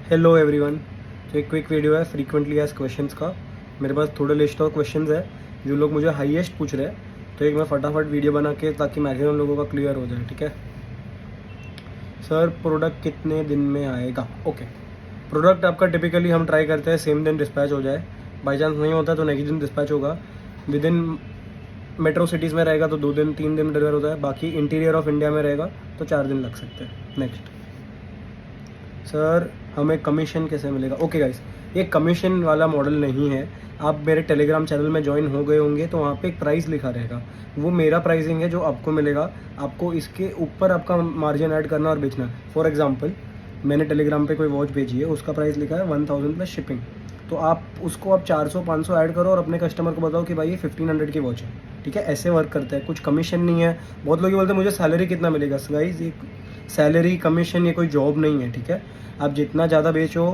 Hello everyone. तो एक quick video है फ्रीक्वेंटली आस्क्ड क्वेश्चंस का। मेरे पास थोड़े लिस्ट ऑफ क्वेश्चंस है जो लोग मुझे हाईएस्ट पूछ रहे हैं, तो एक मैं फटाफट वीडियो बना के ताकि मैक्सिमम लोगों का क्लियर हो जाए। ठीक है सर, प्रोडक्ट कितने दिन में आएगा? ओके, प्रोडक्ट आपका टिपिकली हम ट्राई करते हैं सेम दिन डिस्पैच हो जाए। बाई चांस नहीं होता तो नेक्स्ट दिन डिस्पैच होगा। विद इन मेट्रो सिटीज़ में रहेगा तो 2 दिन 3 दिन डिलीवर होता है। बाकी इंटीरियर ऑफ इंडिया में रहेगा तो 4 दिन लग सकते हैं। नेक्स्ट सर, हमें कमीशन कैसे मिलेगा? ओके गाइस, ये कमीशन वाला मॉडल नहीं है। आप मेरे टेलीग्राम चैनल में ज्वाइन हो गए होंगे तो वहाँ पे एक प्राइस लिखा रहेगा, वो मेरा प्राइसिंग है जो आपको मिलेगा। आपको इसके ऊपर आपका मार्जिन ऐड करना और बेचना। फॉर एग्जांपल, मैंने टेलीग्राम पे कोई वॉच भेजी है, उसका प्राइस लिखा है 1000 प्लस शिपिंग। तो आप उसको आप 400-500 ऐड करो और अपने कस्टमर को बताओ कि भाई ये 1500 की वॉच है। ठीक है, ऐसे वर्क करता है, कुछ कमीशन नहीं है। बहुत लोग ये बोलते हैं मुझे सैलरी कितना मिलेगा। गाइस, ये सैलरी कमीशन ये कोई जॉब नहीं है। ठीक है, आप जितना ज़्यादा बेचो,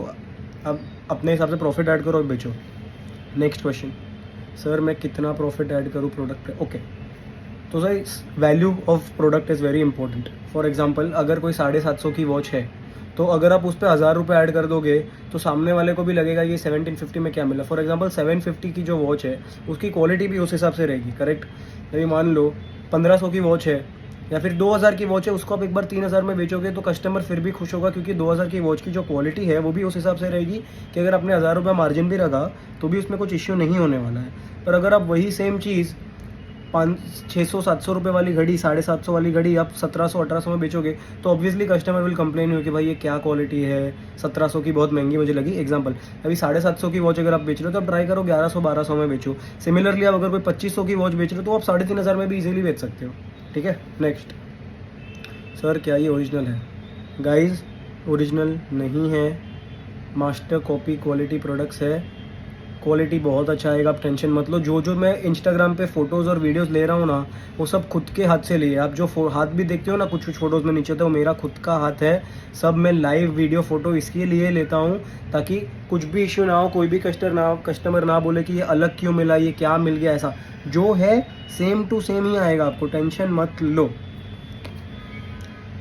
अब अपने हिसाब से प्रॉफिट ऐड करो और बेचो। नेक्स्ट क्वेश्चन, सर मैं कितना प्रॉफिट ऐड करूँ प्रोडक्ट पे? ओके, तो sir value of product is very important. For example, अगर कोई 750 की वॉच है तो अगर आप उस पर 1000 रुपये ऐड कर दोगे तो सामने वाले को भी लगेगा ये 1750 में क्या मिला। फॉर एग्जांपल 750 की जो वॉच है उसकी क्वालिटी भी उस हिसाब से रहेगी। करेक्ट, यदि मान लो 1500 की वॉच है या फिर 2000 की वॉच है, उसको आप एक बार 3000 में बेचोगे तो कस्टमर फिर भी खुश होगा, क्योंकि 2000 की वॉच की जो क्वालिटी है वो भी उस हिसाब से रहेगी कि अगर आपने 1000 रुपये मार्जिन भी रखा तो भी उसमें कुछ इश्यू नहीं होने वाला है। पर अगर आप वही सेम चीज़ 600-700 रुपये वाली घड़ी, 750 वाली घड़ी आप 1700-1800 में बेचोगे तो ऑब्वियसली कस्टमर विल कंप्लेन हो कि भाई ये क्या क्वालिटी है, 1700 की बहुत महंगी मुझे लगी। एग्जांपल, अभी 750 की वॉच अगर आप बेच रहे हो तो आप ट्राई करो 1100-1200 में बेचो। सिमिलरली आप अगर कोई 2500 की वॉच बेच रहे हो तो आप 3500 में भी इजीली बेच सकते हो। ठीक है, नेक्स्ट, सर क्या ये ओरिजिनल है? गाइस, ओरिजिनल नहीं है, मास्टर कॉपी क्वालिटी प्रोडक्ट्स है। क्वालिटी बहुत अच्छा आएगा, आप टेंशन मत लो। जो मैं इंस्टाग्राम पे फ़ोटोज़ और वीडियोस ले रहा हूँ ना, वो सब खुद के हाथ से लिए। आप जो हाथ भी देखते हो ना कुछ कुछ फ़ोटोज़ में नीचे होता है, वो मेरा खुद का हाथ है। सब मैं लाइव वीडियो फ़ोटो इसके लिए लेता हूँ ताकि कुछ भी इश्यू ना हो, कोई भी कस्टमर ना बोले कि ये अलग क्यों मिला, ये क्या मिल गया। ऐसा जो है सेम टू सेम ही आएगा, आपको टेंशन मत लो।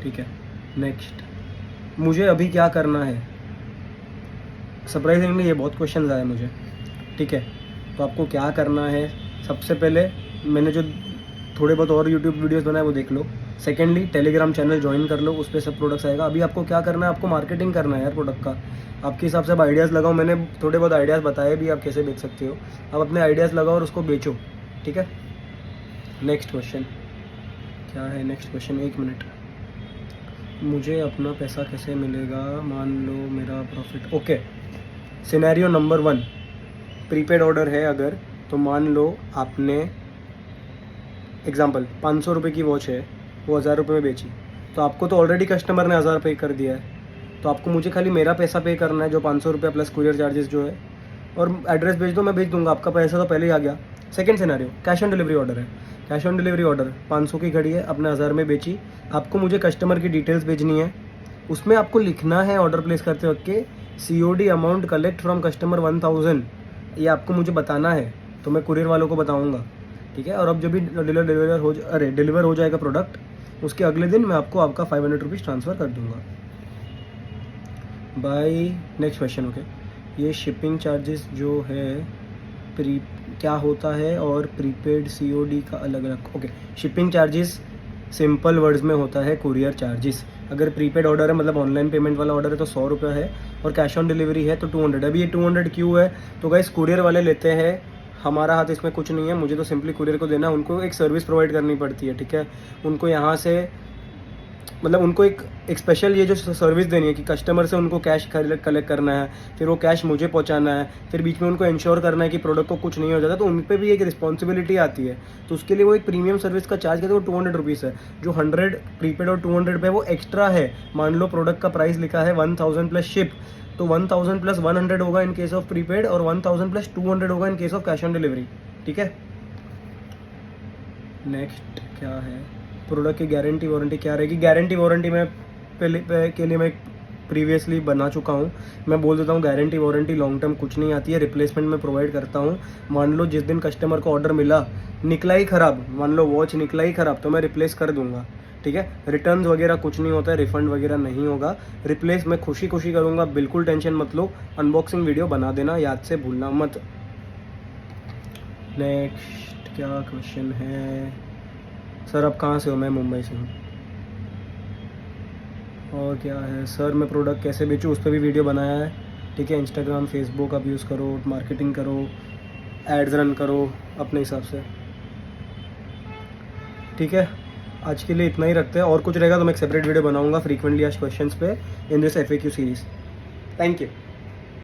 ठीक है, नेक्स्ट, मुझे अभी क्या करना है? सरप्राइजिंगली ये बहुत क्वेश्चन आए मुझे। ठीक है, तो आपको क्या करना है? सबसे पहले मैंने जो थोड़े बहुत और यूट्यूब वीडियोस बनाए वो देख लो। सेकेंडली, टेलीग्राम चैनल ज्वाइन कर लो, उस पर सब प्रोडक्ट्स आएगा। अभी आपको क्या करना है? आपको मार्केटिंग करना है यार प्रोडक्ट का। आपके हिसाब से आप आइडियाज़ लगाओ, मैंने थोड़े बहुत आइडियाज़ बताए भी आप कैसे बेच सकते हो। आप अपने आइडियाज़ लगाओ और उसको बेचो। ठीक है, नेक्स्ट क्वेश्चन क्या है? Next question, 1 minute. मुझे अपना पैसा कैसे मिलेगा? मान लो मेरा profit. Okay, scenario number 1, prepaid order है अगर, तो मान लो आपने एग्जांपल 500 रुपये की वॉच है, वो 1000 रुपये में बेची, तो आपको तो ऑलरेडी कस्टमर ने 1000 पे कर दिया है। तो आपको मुझे खाली मेरा पैसा पे करना है जो 500 रुपये प्लस कुरियर चार्जेस जो है, और एड्रेस भेज दो, मैं भेज दूंगा, आपका पैसा तो पहले ही आ गया। Second scenario, cash on delivery order है। कैश ऑन डिलीवरी ऑर्डर 500 की घड़ी है, आपने 1000 में बेची, आपको मुझे कस्टमर की डिटेल्स भेजनी है। उसमें आपको लिखना है ऑर्डर प्लेस करते वक्त के COD amount collect from customer 1000, ये आपको मुझे बताना है, तो मैं कुरियर वालों को बताऊंगा। ठीक है, और अब जब भी डिलीवर हो जाएगा प्रोडक्ट, उसके अगले दिन मैं आपको आपका 500 रुपीज़ ट्रांसफ़र कर दूंगा। By next question. ओके, ये शिपिंग चार्जेस जो है क्या होता है और प्रीपेड COD का अलग अलग? Okay, shipping charges simple words में होता है कुरियर चार्जेस। अगर प्रीपेड ऑर्डर है, मतलब ऑनलाइन पेमेंट वाला ऑर्डर है, तो 100 रुपये है, और कैश ऑन डिलीवरी है तो 200। अभी ये 200 क्यों है? तो गाइस, कुरियर वाले लेते हैं, हमारा हाथ इसमें कुछ नहीं है। मुझे तो सिंपली कुरियर को देना है, उनको एक सर्विस प्रोवाइड करनी पड़ती है। ठीक है, उनको यहाँ से मतलब उनको एक स्पेशल ये जो सर्विस देनी है कि कस्टमर से उनको कैश कलेक्ट करना है, फिर वो कैश मुझे पहुंचाना है, फिर बीच में उनको इंश्योर करना है कि प्रोडक्ट को कुछ नहीं हो जाता, तो उन पर भी एक रिस्पॉन्सिबिलिटी आती है। तो उसके लिए वो एक प्रीमियम सर्विस का चार्ज करते हैं, वो 200 रुपीज़ है। जो 100 प्रीपेड और 200 पे वो एक्स्ट्रा है। मान लो प्रोडक्ट का प्राइस लिखा है 1000 प्लस शिप, तो 1000 प्लस 100 होगा इन केस ऑफ प्रीपेड, और 1000 प्लस 200 होगा in case of cash on delivery. ठीक है, नेक्स्ट क्या है? प्रोडक्ट की गारंटी वारंटी क्या रहेगी? गारंटी वारंटी में के लिए मैं प्रीवियसली बना चुका हूँ। मैं बोल देता हूँ गारंटी वारंटी लॉन्ग टर्म कुछ नहीं आती है, रिप्लेसमेंट में प्रोवाइड करता हूँ। मान लो जिस दिन कस्टमर को ऑर्डर मिला निकला ही ख़राब, मान लो वॉच निकला ही ख़राब, तो मैं रिप्लेस कर दूंगा। ठीक है। रिटर्न्स वगैरह कुछ नहीं होता है, रिफंड वगैरह नहीं होगा। रिप्लेस मैं खुशी खुशी करूँगा, बिल्कुल टेंशन मत लो। अनबॉक्सिंग वीडियो बना देना, याद से भूलना मत। नेक्स्ट क्या क्वेश्चन है? सर आप कहाँ से हो? मैं मुंबई से हूँ। और क्या है सर, मैं प्रोडक्ट कैसे बेचूँ, उस पर भी वीडियो बनाया है, ठीक है। इंस्टाग्राम फेसबुक आप यूज़ करो, मार्केटिंग करो, एड्स रन करो अपने हिसाब से, ठीक है। आज के लिए इतना ही रखते हैं, और कुछ रहेगा तो मैं एक सेपरेट वीडियो बनाऊंगा फ्रीक्वेंटली आस्क्ड क्वेश्चंस पे in this FAQ series. Thank you.